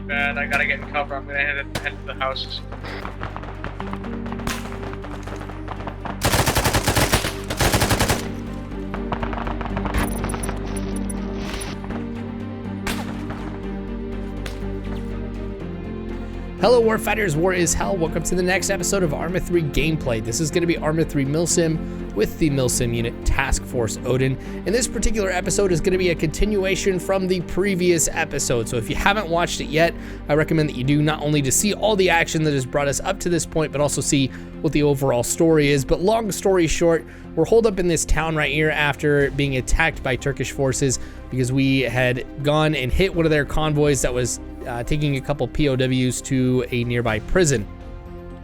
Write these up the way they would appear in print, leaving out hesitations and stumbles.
really bad. I gotta get in cover. I'm gonna head to the houses. Hello Warfighters, war is hell. Welcome to the next episode of Arma 3 gameplay. This is going to be Arma 3 Milsim with the Milsim unit Task Force Odin. And this particular episode is going to be a continuation from the previous episode. So if you haven't watched it yet, I recommend that you do, not only to see all the action that has brought us up to this point, but also see what the overall story is. But long story short, we're holed up in this town right here after being attacked by Turkish forces because we had gone and hit one of their convoys that was taking a couple POWs to a nearby prison.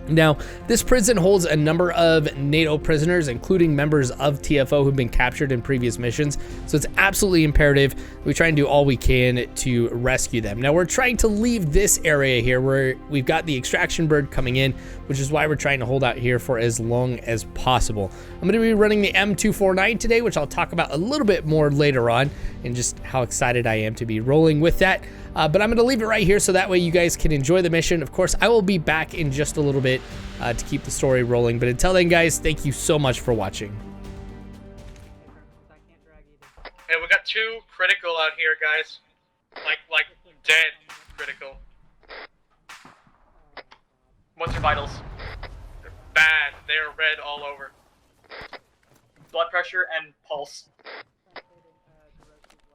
Now, this prison holds a number of NATO prisoners, including members of TFO who've been captured in previous missions. So it's absolutely imperative we try and do all we can to rescue them. Now, we're trying to leave this area here where we've got the extraction bird coming in, which is why we're trying to hold out here for as long as possible. I'm going to be running the M249 today, which I'll talk about a little bit more later on, and just how excited I am to be rolling with that. But I'm going to leave it right here so that way you guys can enjoy the mission. Of course, I will be back in just a little bit to keep the story rolling. But until then, guys, thank you so much for watching. Hey, we got two critical out here, guys. Like dead critical. What's your vitals? They're bad. They're red all over. Blood pressure and pulse.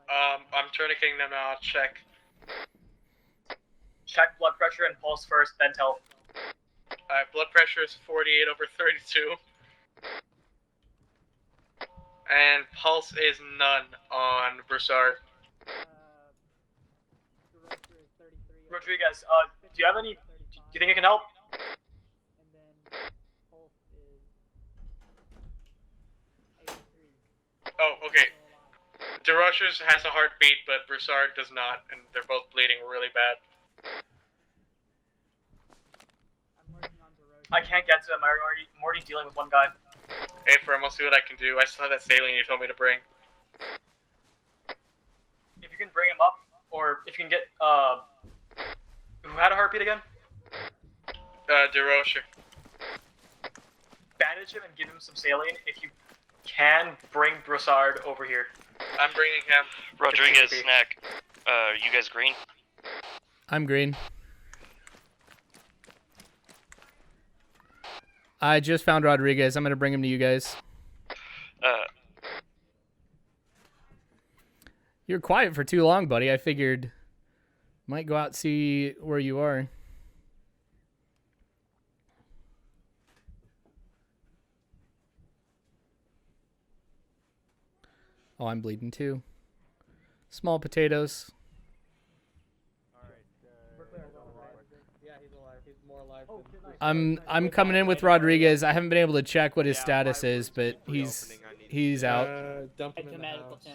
I'm tourniqueting them now. I'll check. Check blood pressure and pulse first, then tell. Alright, blood pressure is 48/32. And pulse is none on Broussard. Rodriguez, do you have any... Do you think you can help? Oh, okay. DeRoche's has a heartbeat, but Broussard does not, and they're both bleeding really bad. I can't get to them. I'm already dealing with one guy. Hey, Firm, I'll see what I can do. I still have that saline you told me to bring. If you can bring him up, or if you can get, who had a heartbeat again? DeRoche. Bandage him and give him some saline. If you can, bring Broussard over here. I'm bringing him. Rodriguez, snack. You guys green? I'm green. I just found Rodriguez. I'm going to bring him to you guys. You're quiet for too long, buddy. I figured might go out see where you are. Oh, I'm bleeding too. Small potatoes. I'm coming in with Rodriguez. I haven't been able to check what his status is, but he's out. Dump him in the house.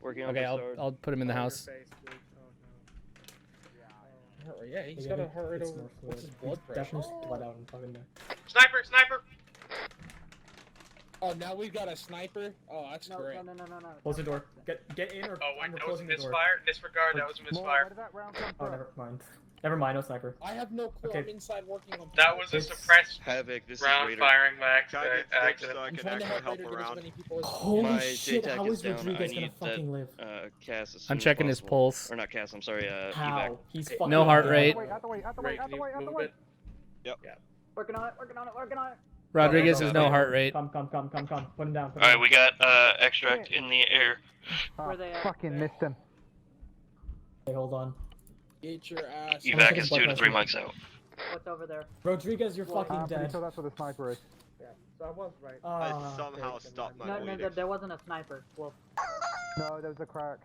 Okay, I'll put him in the house. Yeah, he's got a heart rate over. What's his blood pressure? Sniper! Sniper! Oh, now we've got a sniper. Oh, that's great. No. Close the door. Get in or Oh, wait, we're that was a closing the door. misfire? Disregard, that was a misfire. Oh, never mind. Never mind, no sniper. I have no clue. Okay. I'm inside working on. That was a It's suppressed Havoc, this round is Raider. firing by Can I get fixed so accident. I I'm can trying to actually help help Raider get as around? many people as Holy My shit, JTAC how is is down. I Rodriguez gonna need fucking live? Cass as soon I'm as checking his possible. pulse. Or not Cass, I'm sorry, evac. How? He's fucking No heart dead. rate. Ray, can you move it? Yep. Working on it. Rodriguez has no heart rate. Come. Put him down. Alright, we got extract in the air. Where they at? Fucking missed him. Okay, hold on. Get your ass. Evac is 2 to 3 mics out. What's over there? Rodriguez, you're fucking dead. So that's what the sniper is. So I was right. Ah, somehow stopped my No, bleeding. there wasn't a sniper. Well, No, there was a crack.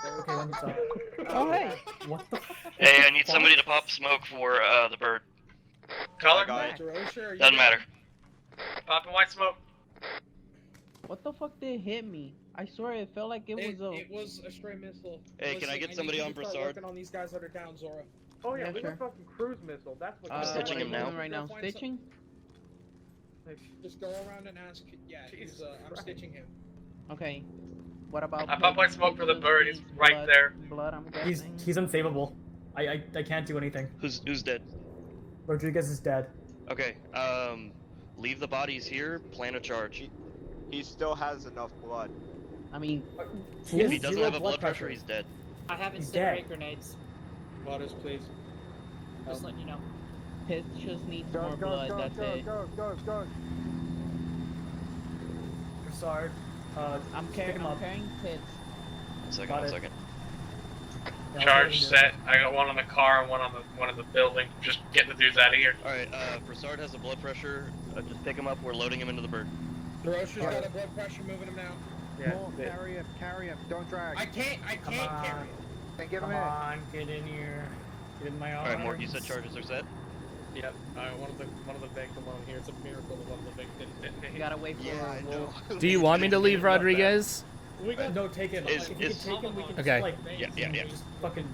okay, let me stop. oh hey. What the Hey, I need somebody to pop smoke for the bird. Color? Doesn't matter. Popping white smoke. What the fuck did hit me? I swear it felt like it was a stray missile. Hey, can I get somebody on Broussard? Working on these guys that are down, Zora. Oh yeah, Yeah, we sure. got fucking cruise missile. That's what. I'm stitching him now. Right now, Find stitching. Just go around and ask. Yeah, he's, I'm stitching him. Okay. What about? I pop white smoke for the bird. He's right there. Blood, I'm guessing. He's unsavable. I can't do anything. Who's dead? Rodriguez is dead. Okay. Leave the bodies here. Plan a charge. He still has enough blood. I mean, He If has he doesn't zero have a blood pressure, he's dead. I have He's incinerate dead. grenades. Waters, please. Just letting you know. Pitts just needs Go, more go, blood. go, That's go, it. go. Broussard, I'm pick him up. carrying Pitts. One second. Got One it. second. Yeah, Charge I'll set. I got one on the car and one in the building. Just get the dudes out of here. All right. Broussard has a blood pressure. Just pick him up. We're loading him into the bird. DeRocher's got a blood pressure, moving him now. More, carry him, don't drag. I can't on. carry him. Then get Come him in. on, get in here. Get in my All arms. right, Mork. You said charges are set. Yep. One of the big, the one here. It's a miracle. The one of the big didn't hit. You gotta wait for Yeah, I know. Do you want me to leave Rodriguez? We got No, take him. Is- If you is- can take him, we can Okay. just like, Yeah. just fucking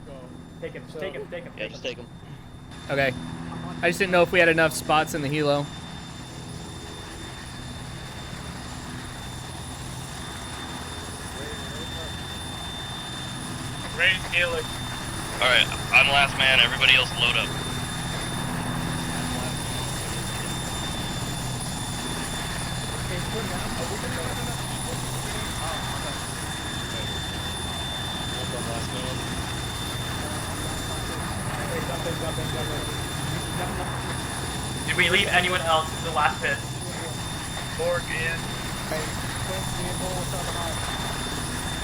take him. Just take him. Take him. Yeah, just take him. Okay. I just didn't know if we had enough spots in the helo. Ready to heal it. All right. I'm last man. Everybody else load up. Did we leave anyone else in the last pit? Morgan.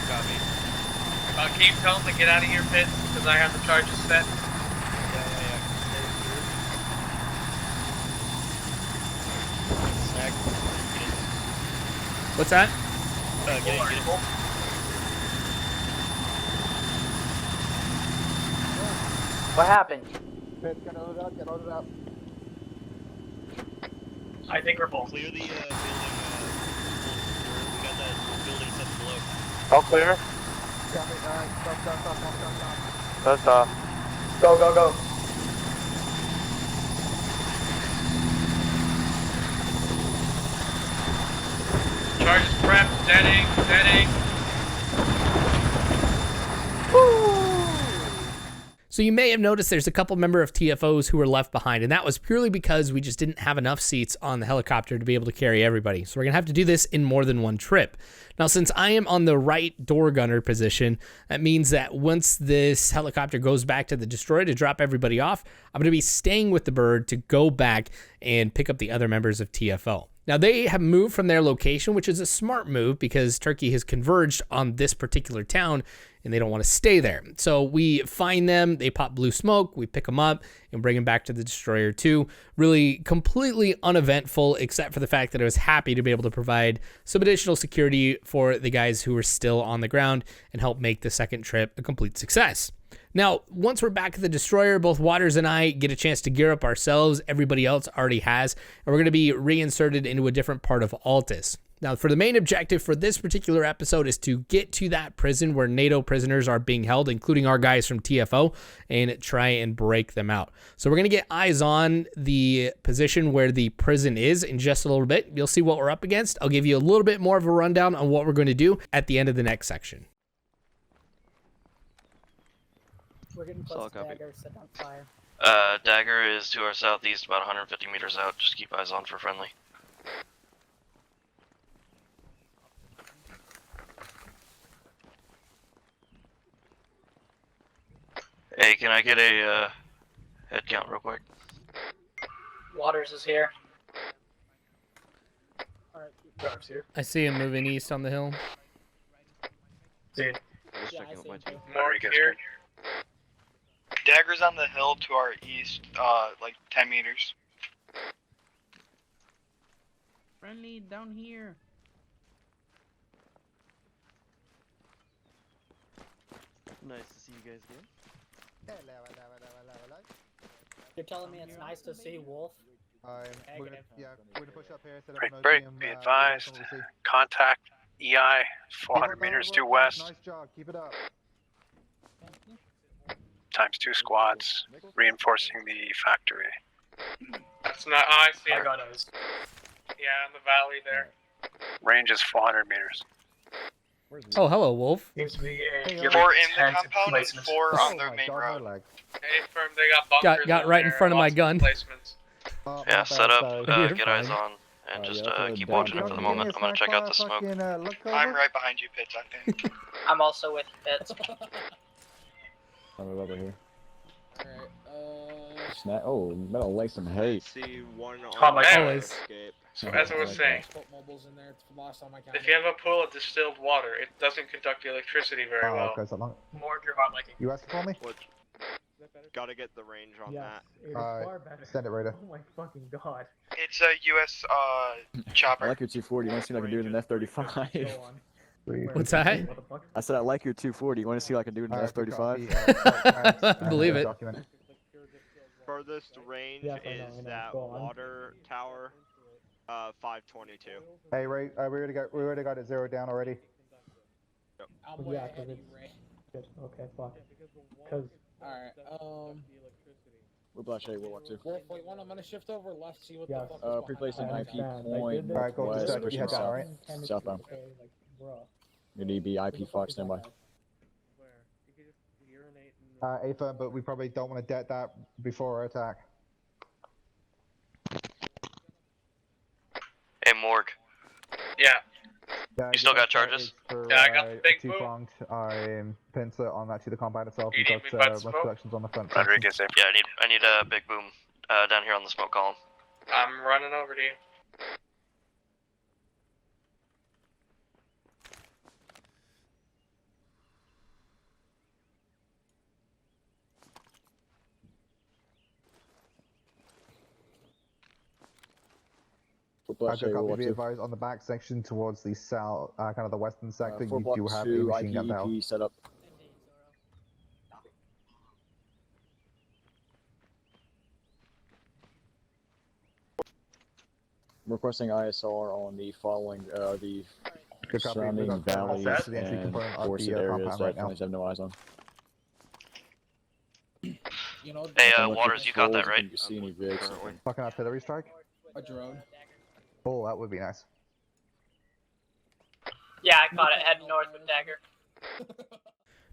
Copy. Keep telling them to get out of here, Fitz, because I have the charges set. Snack. What's that? Get it. What happened? Pitts, get loaded up. I think we're full. Clear the building. We got that building set below. All clear. Copy, stop. That's off. Go. Charges prepped. Deading. So you may have noticed there's a couple member of TFOs who were left behind, and that was purely because we just didn't have enough seats on the helicopter to be able to carry everybody. So we're going to have to do this in more than one trip. Now, since I am on the right door gunner position, that means that once this helicopter goes back to the destroyer to drop everybody off, I'm going to be staying with the bird to go back and pick up the other members of TFO. Now, they have moved from their location, which is a smart move because Turkey has converged on this particular town and they don't want to stay there. So we find them, they pop blue smoke, we pick them up and bring them back to the destroyer too. Really completely uneventful, except for the fact that I was happy to be able to provide some additional security for the guys who were still on the ground and help make the second trip a complete success. Now, once we're back at the destroyer, both Waters and I get a chance to gear up ourselves. Everybody else already has, and we're going to be reinserted into a different part of Altis. Now, for the main objective for this particular episode is to get to that prison where NATO prisoners are being held, including our guys from TFO, and try and break them out. So we're going to get eyes on the position where the prison is in just a little bit. You'll see what we're up against. I'll give you a little bit more of a rundown on what we're going to do at the end of the next section. We're getting close to Dagger, set on fire. Dagger is to our southeast, about 150 meters out. Just keep eyes on for friendly. Hey, can I get a head count real quick? Waters is here. Alright, Drive's here. I see him moving east on the hill. Dude. yeah, I see him too. Morg here. Dagger's on the hill to our east, like 10 meters. Friendly down here. Nice to see you guys again. You're telling me it's nice to see Wolf? We're gonna push up here, set up an Break, OPM, be advised. we'll see. Contact EI 400 meters due west. Nice job, keep it up. Times 2 squads, reinforcing the factory. That's not. Oh, I see I it. got us. Yeah, in the valley there. Range is 400 meters. Oh, hello, Wolf. Seems to be a Hey, 4 in the tent compound and placement. 4 on Oh their my main god, road. my leg. Hey, firm, they got bunkers. Got in right in there, front of my lots gun. Placements. Oh, Yeah, my set bad, up, sorry. You're get eyes fine. on, and just keep Yo, watching it yo, for the give me moment. a I'm gonna snack check out bar, the smoke. fucking, look over. I'm right behind you, Pitts, I think. I'm also with Fitz. Over here. Alright, Snack. Oh, better lay some hay. See one Caught on my the Always. escape. So as I was saying, put mobiles in there. It's the last time I counted. if you have a pool of distilled water, it doesn't conduct the electricity very Oh, well. okay, so long. More of your hot liking. You asking for me? What? Gotta get the range on Yes, that. it is Alright, far better. send it, Raider. Oh my fucking god. It's a US I chopper. like your 240. You want to see what I can do with an F-35? Go on. What's that? What the fuck? I said I like your 240. You want to see what I can do with an Alright, good F-35? copy, Believe it. document. Furthest range Yes, I know, is I know. that Go on. water tower. 522. Hey, Ray, we already got it zeroed down already. I'm way Yeah, ahead 'cause of you, it's- Ray. Good, okay, fuck. Cause Alright, Whiplash A, World War II. Wolf, wait, one, I'm gonna shift over left, see what Yes. the fuck is behind Pre-placing that. IP understand. point Alright, go to west, set, you pushing head down, south. right? Southbound. Okay, like, bruh. Your DB IP Fox standby. A firm, but we probably don't want to debt that before our attack. Hey, Morg. Yeah. Yeah, You still got that charges? is For, Yeah, I got the big two-pronged pincer on that to the combat itself. You We've need me got by the most smoke? selections on the front. Rodriguez, safe. Yeah, I need a big boom down here on the smoke column. I'm running over to you. Whiplash A, Good World copy. War Be II. advised on the back section towards the south, kind of the western sector. Four You block do have a 2 machine gun now. IPEP set up. I'm requesting ISR on the following, the Good copy. surrounding We've got valleys access to the entry and component of forested the areas compound that right now. friendlies have no eyes on. You know, Hey, Don't look Waters, at you got that, patrols right? if you see any rigs. Fucking artillery strike. a drone. Oh, that would be nice. Yeah, I caught it heading north with Dagger.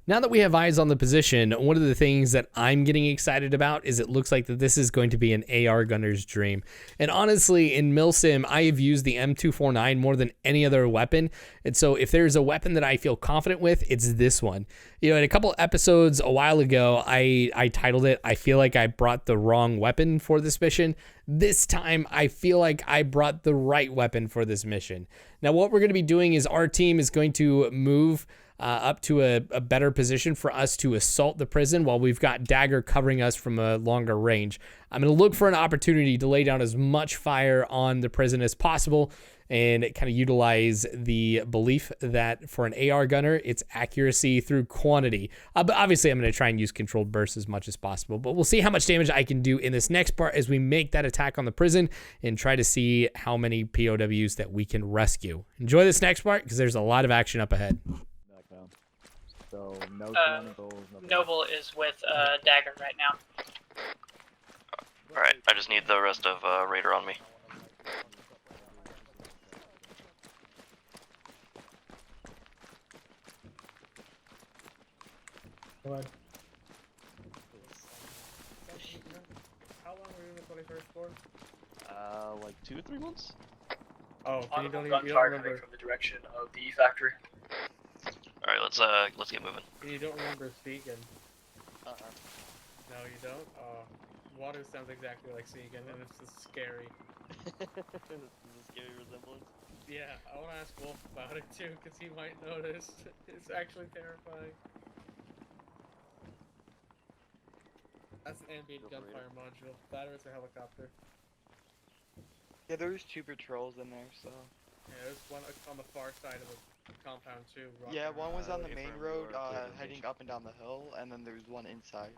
Now that we have eyes on the position, one of the things that I'm getting excited about is it looks like that this is going to be an AR gunner's dream. And honestly, in Milsim, I have used the M249 more than any other weapon. And so if there's a weapon that I feel confident with, it's this one. You know, in a couple episodes a while ago, I titled it, I feel like I brought the wrong weapon for this mission. This time, I feel like I brought the right weapon for this mission. Now, what we're going to be doing is our team is going to move up to a better position for us to assault the prison while we've got Dagger covering us from a longer range. I'm going to look for an opportunity to lay down as much fire on the prison as possible and kind of utilize the belief that for an AR gunner, it's accuracy through quantity. But obviously, I'm going to try and use controlled bursts as much as possible, but we'll see how much damage I can do in this next part as we make that attack on the prison and try to see how many POWs that we can rescue. Enjoy this next part because there's a lot of action up ahead. So, no Noble is with Dagger right now. Alright, I just need the rest of Raider on me. Go ahead. How long were you in the 21st for? Like 2 or 3 months? Oh, you don't Gunfire coming remember. from the direction of the factory. Alright, let's get moving. You don't remember Segan? No, you don't? Water sounds exactly like Segan, and it's just scary. This is a scary resemblance. Yeah, I want to ask Wolf about it too, because he might notice. It's actually terrifying. That's an ambient gunfire module. That or it's a helicopter. Yeah, there's 2 patrols in there, so. Yeah, there's one on the far side of the compound too. Yeah, one was on the if main I'm road, more heading up and down the hill, and then there's one inside.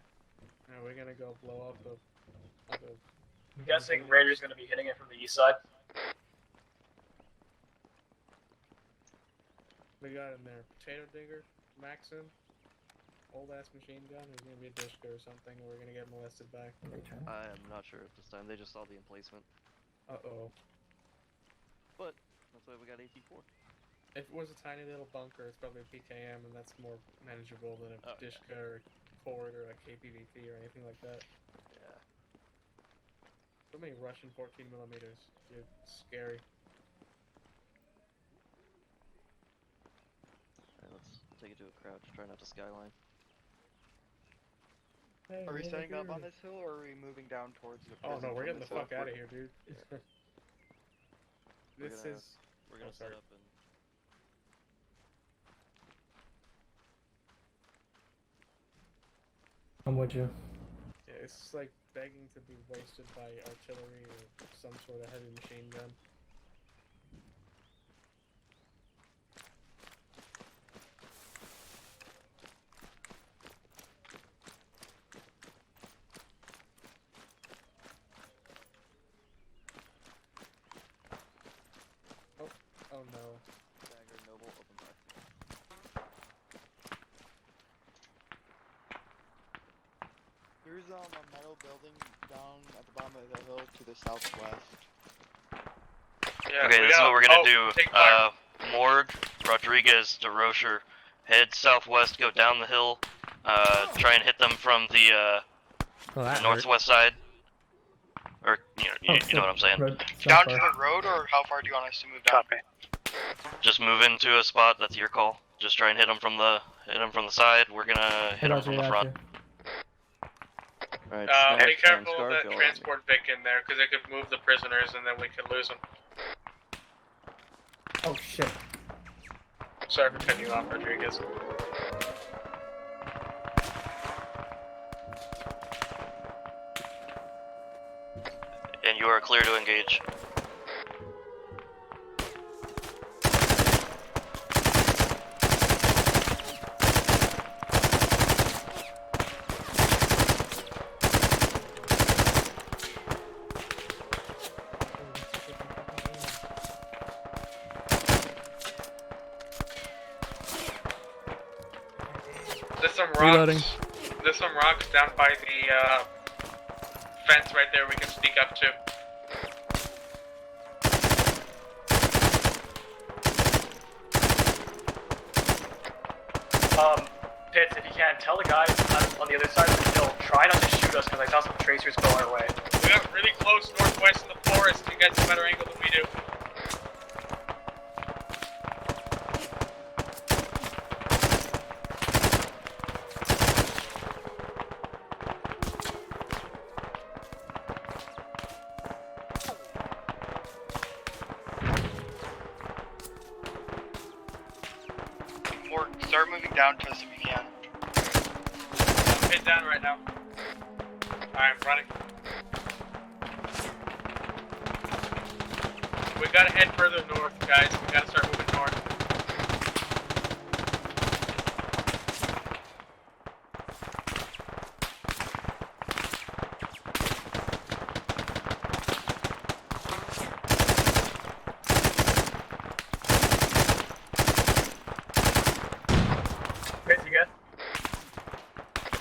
Yeah, we're gonna go blow up the. I'm guessing Raider's going to be hitting it from the east side. We got in there potato digger, Maxim, old ass machine gun. Who's gonna be a Dishka or something? Or we're gonna get molested back. I am not sure at this time. They just saw the emplacement. Uh oh. But that's why we got AT4. If it was a tiny little bunker, it's probably a PKM, and that's more manageable than a Dishka or a Ford or a KPVT or anything like that. Yeah. So many Russian 14 millimeters. Dude, scary. Alright, let's take it to a crouch. Try not to skyline. Hey, Are we over setting up here. on this hill, or are we moving down towards the Oh prison no, we're from getting the this fuck hill? out of here, dude. This is. We're gonna set sorry. up and I'm with you. Yeah, it's like begging to be wasted by artillery or some sort of heavy machine gun. Oh no. Dagger Noble open fire. There's a metal building down at the bottom of the hill to the southwest. Yeah, Okay, this is what we're gonna do. Morg, Rodriguez, DeRocher, head southwest, go down the hill, try and hit them from the northwest side. Or, you know what I'm saying. Down to the road, or how far do you want us to move down? Copy. Just move into a spot, that's your call. Just try and hit them from the side. We're gonna hit them from the front. Alright, Be careful of that transport Vic in there, because it could move the prisoners and then we could lose them. Oh shit. Sorry for cutting you off, Rodriguez. And you are clear to engage. Reloading. There's some rocks down by the fence right there we can sneak up to. Pitts, if you can, tell the guys on the other side of the hill, try not to shoot us because I saw some tracers go our way. We got really close northwest in the forest. You guys have a better angle than we do. Start moving down to us if you can. Head down right now. I'm running. We gotta head further north, guys. We gotta start moving north. Pitts, you good?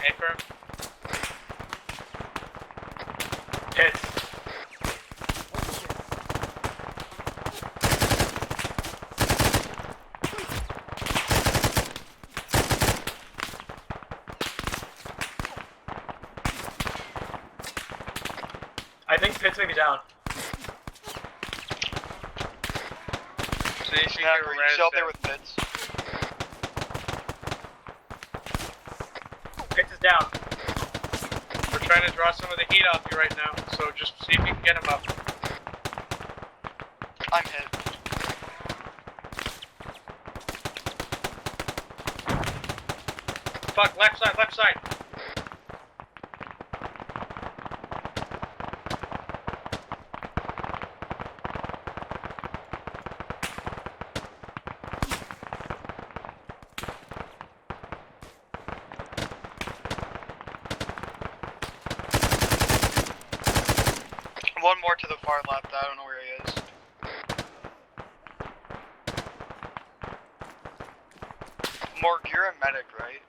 Affirm. Pitts. I think Pitts may be down. See, Yeah, we're still up there with Pitts. Pitts is down. We're trying to draw some of the heat off you right now, so just see if you can get him up. I'm hit. Fuck, left side, left side. One more to the far left, I don't know where he is. Morg, you're a medic, right?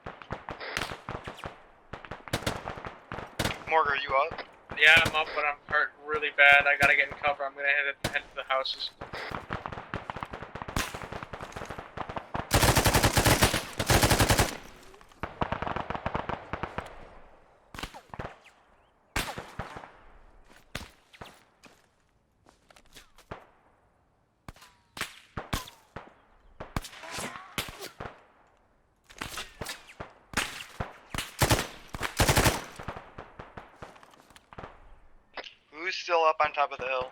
Morg, are you up? Yeah, I'm up, but I'm hurt really bad. I gotta get in cover. I'm gonna head to the houses. who's still up on top of the hill?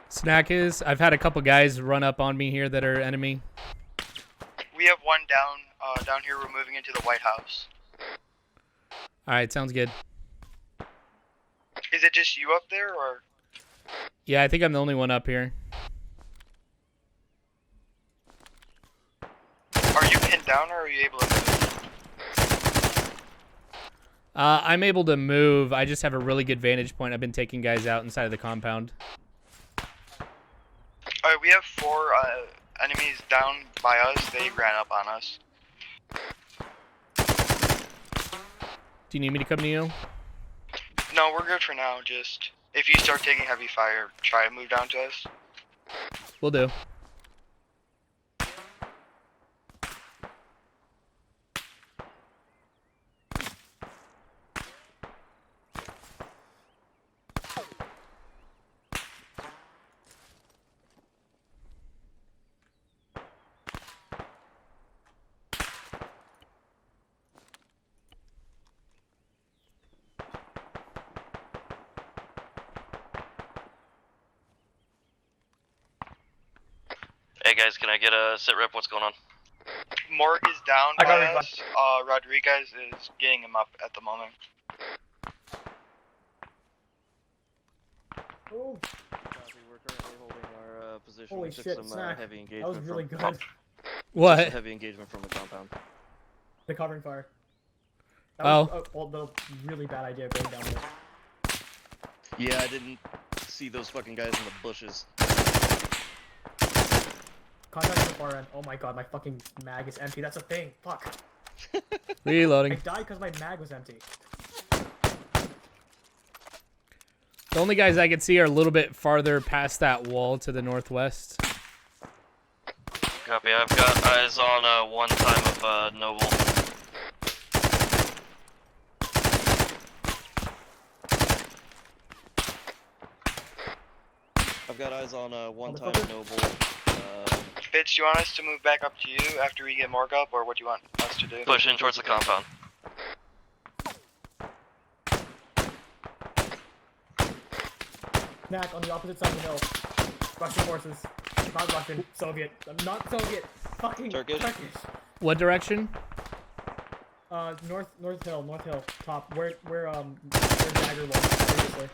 Snack is. I've had a couple guys run up on me here that are enemy. We have one down here. We're moving into the White House. All right, sounds good. Is it just you up there, or? Yeah, I think I'm the only one up here. Are you pinned down, or are you able to move? I'm able to move. I just have a really good vantage point. I've been taking guys out inside of the compound. Alright, we have 4 enemies down by us. They ran up on us. Do you need me to come to you? No, we're good for now. Just, if you start taking heavy fire, try to move down to us. Will do. Hey guys, can I get a sit rep? What's going on? Morg is down I got by it. us. Rodriguez is getting him up at the moment. Oh, Copy, we're currently holding our position. holy We took shit, some Snack. heavy engagement That was really from good. What? Some heavy engagement from the compound. The covering fire. That Oh. was the really bad idea going down there. Yeah, I didn't see those fucking guys in the bushes. Contact at the far end. Oh my god, my fucking mag is empty. That's a thing. Fuck. I Reloading. died because my mag was empty. The only guys I can see are a little bit farther past that wall to the northwest. Copy, I've got eyes on one time of Noble. I've got eyes on one time Noble. Fitz, you want us to move back up to you after we get Morg up, or what do you want us to do? Push in towards the compound. Snack on the opposite side of the hill. Russian forces. Not Russian. Soviet. Not Soviet. Fucking Turkish? What direction? North hill, top. Where Dagger was previously.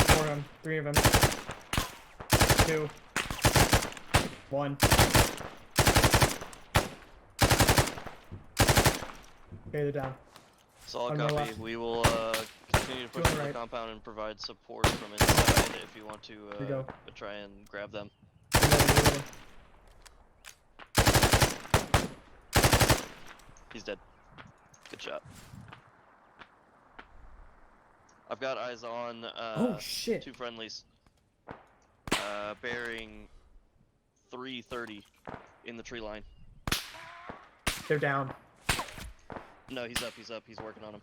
Four of them. 3 of them. 2. 1. Okay, they're down. Solid On my copy. left. We will continue to push Two on the into the right. compound and provide support from inside if you want Here we to go. try and grab them. Reloading. He's dead. Good shot. I've got eyes on Oh shit. 2 friendlies. Bearing 330 in the tree line. They're down. No, he's up, he's working on him.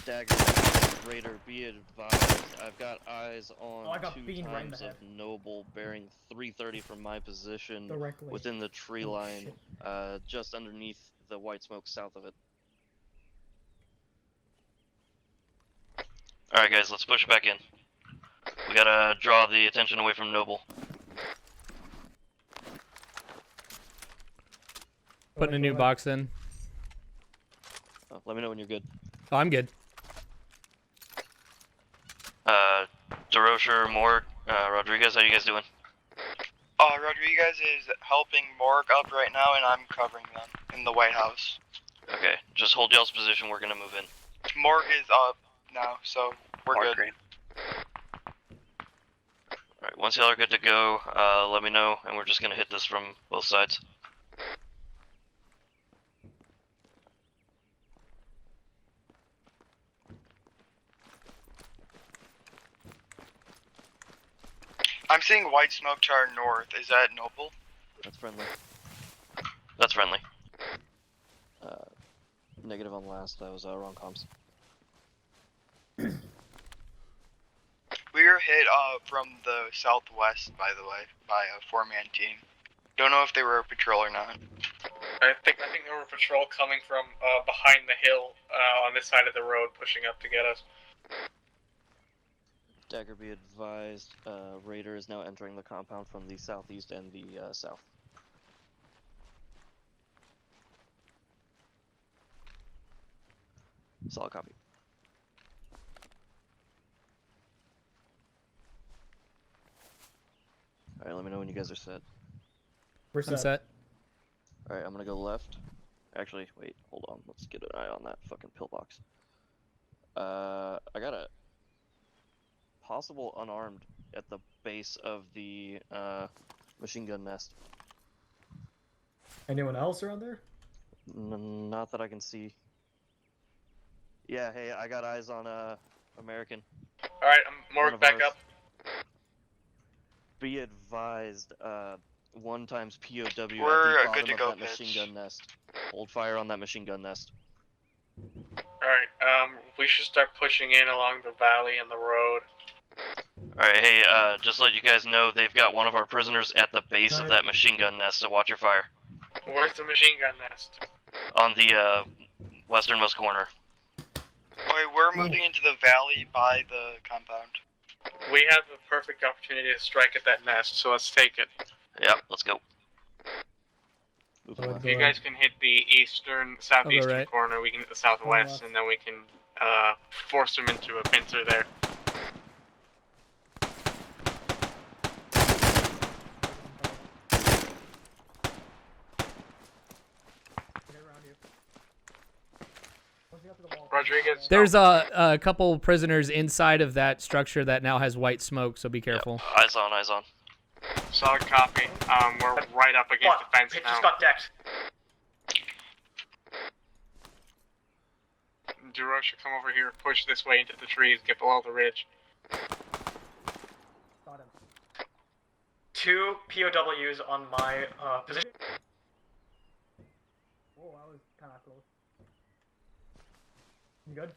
Dagger, Raider, be advised, I've got eyes on Oh, I got 2 beamed right in the times of Noble bearing 330 from my position Directly. within the tree Oh, line, shit. just underneath the white smoke south of it. Alright guys, let's push back in. We gotta draw the attention away from Noble. Putting a new box in. Oh, let me know when you're good. Oh, I'm good. DeRocher, Morg, Rodriguez, how you guys doing? Rodriguez is helping Morg up right now, and I'm covering them in the White House. Okay, just hold y'all's position, we're gonna move in. Morg is up now, so we're Morg good. green. Alright, once y'all are good to go, let me know, and we're just gonna hit this from both sides. I'm seeing white smoke to our north. Is that Noble? That's friendly. That's friendly. Negative on last, that was wrong comms. We were hit from the southwest, by the way, by a 4-man team. Don't know if they were a patrol or not. I think there were patrol coming from behind the hill on this side of the road, pushing up to get us. Dagger, be advised, Raider is now entering the compound from the southeast and the south. Solid copy. Alright, let me know when you guys are set. We're I'm set. Alright, I'm gonna go left. Actually, wait, hold on. Let's get an eye on that fucking pillbox. I got a possible unarmed at the base of the machine gun nest. Anyone else around there? Not that I can see. Yeah, hey, I got eyes on American. Alright, I'm Morg back up. Be advised, 1 times POW We're at the good bottom to of go, that pitch. machine gun nest. Hold fire on that machine gun nest. Alright, we should start pushing in along the valley and the road. Alright, hey, just to let you guys know, they've got one of our prisoners at the base of that machine gun nest, so watch your fire. Where's the machine gun nest? On the, westernmost corner. Okay, we're moving into the valley by the compound. We have a perfect opportunity to strike at that nest, so let's take it. Yep, let's go. If you guys can hit the southeastern corner, we can hit the southwest, and then we can force them into a pincer there. Rodriguez. There's a couple prisoners inside of that structure that now has white smoke, so be careful. Yep. Eyes on, eyes on. Solid copy. We're right up against the fence now. Just got decked. DeRoche, come over here, push this way into the trees, get below the ridge. Got him. 2 POWs on my position. Oh, I was kind of close. You good?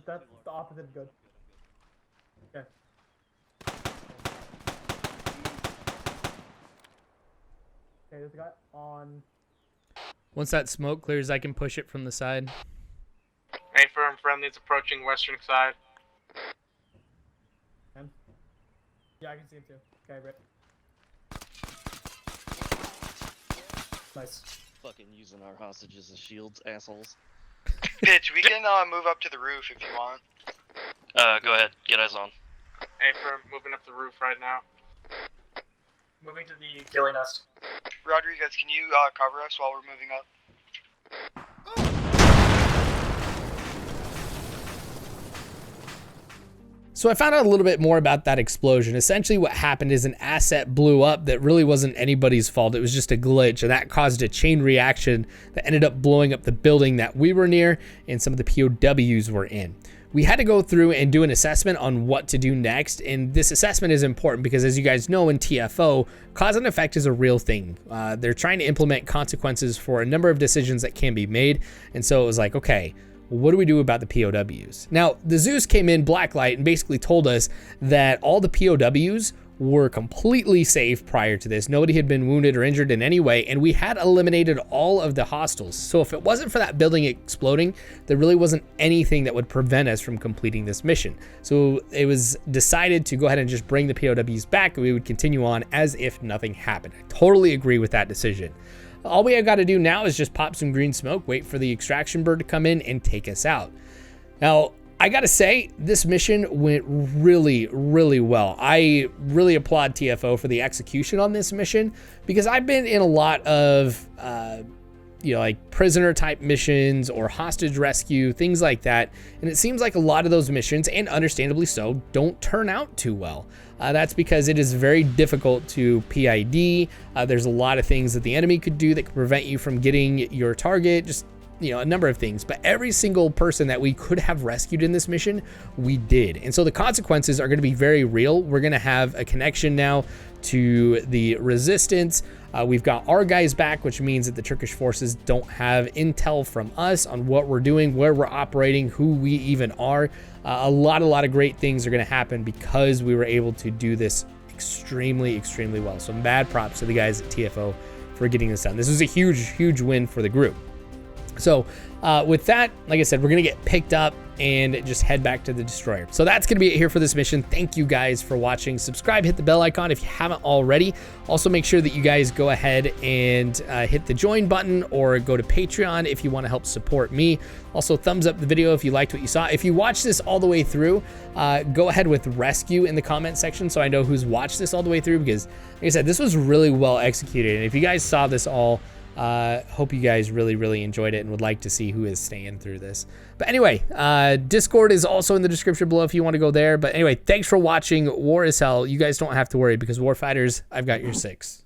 That's the opposite of good. Okay. Okay, this guy on. Once that smoke clears, I can push it from the side. Hey, firm friendly's approaching western side. And? Yeah, I can see him too. Okay, Rick. Nice. Fucking using our hostages as shields, assholes. Pitch, we can move up to the roof if you want. Go ahead, get eyes on. Hey, firm, moving up the roof right now. Moving to the ghillie nest. Rodriguez, can you cover us while we're moving up? So I found out a little bit more about that explosion. Essentially what happened is an asset blew up that really wasn't anybody's fault. It was just a glitch, and that caused a chain reaction that ended up blowing up the building that we were near and some of the POWs were in. We had to go through and do an assessment on what to do next, and this assessment is important because, as you guys know, in TFO, cause and effect is a real thing. They're trying to implement consequences for a number of decisions that can be made, and so it was like, okay, what do we do about the POWs? Now, the Zeus came in blacklight and basically told us that all the POWs were completely safe prior to this. Nobody had been wounded or injured in any way, and we had eliminated all of the hostiles. So if it wasn't for that building exploding, there really wasn't anything that would prevent us from completing this mission. So it was decided to go ahead and just bring the POWs back, and we would continue on as if nothing happened. I totally agree with that decision. All we have got to do now is just pop some green smoke, wait for the extraction bird to come in and take us out. Now, I gotta say, this mission went really, really well. I really applaud TFO for the execution on this mission, because I've been in a lot of, like prisoner type missions or hostage rescue, things like that. And it seems like a lot of those missions, and understandably so, don't turn out too well. That's because it is very difficult to PID. There's a lot of things that the enemy could do that could prevent you from getting your target, just a number of things. But every single person that we could have rescued in this mission, we did. And so the consequences are going to be very real. We're going to have a connection now to the resistance. We've got our guys back, which means that the Turkish forces don't have intel from us on what we're doing, where we're operating, who we even are. A lot of great things are going to happen because we were able to do this extremely, extremely well. So mad props to the guys at TFO for getting this done. This was a huge, huge win for the group. So with that, like I said, we're going to get picked up and just head back to the destroyer. So that's going to be it here for this mission. Thank you guys for watching. Subscribe, hit the bell icon if you haven't already. Also make sure that you guys go ahead and hit the join button or go to Patreon if you want to help support me. Also thumbs up the video if you liked what you saw. If you watched this all the way through, go ahead with rescue in the comment section so I know who's watched this all the way through, because like I said, this was really well executed. And if you guys saw this all, hope you guys really, really enjoyed it and would like to see who is staying through this. But anyway, Discord is also in the description below if you want to go there. But anyway, thanks for watching War is Hell. You guys don't have to worry because Warfighters, I've got your 6.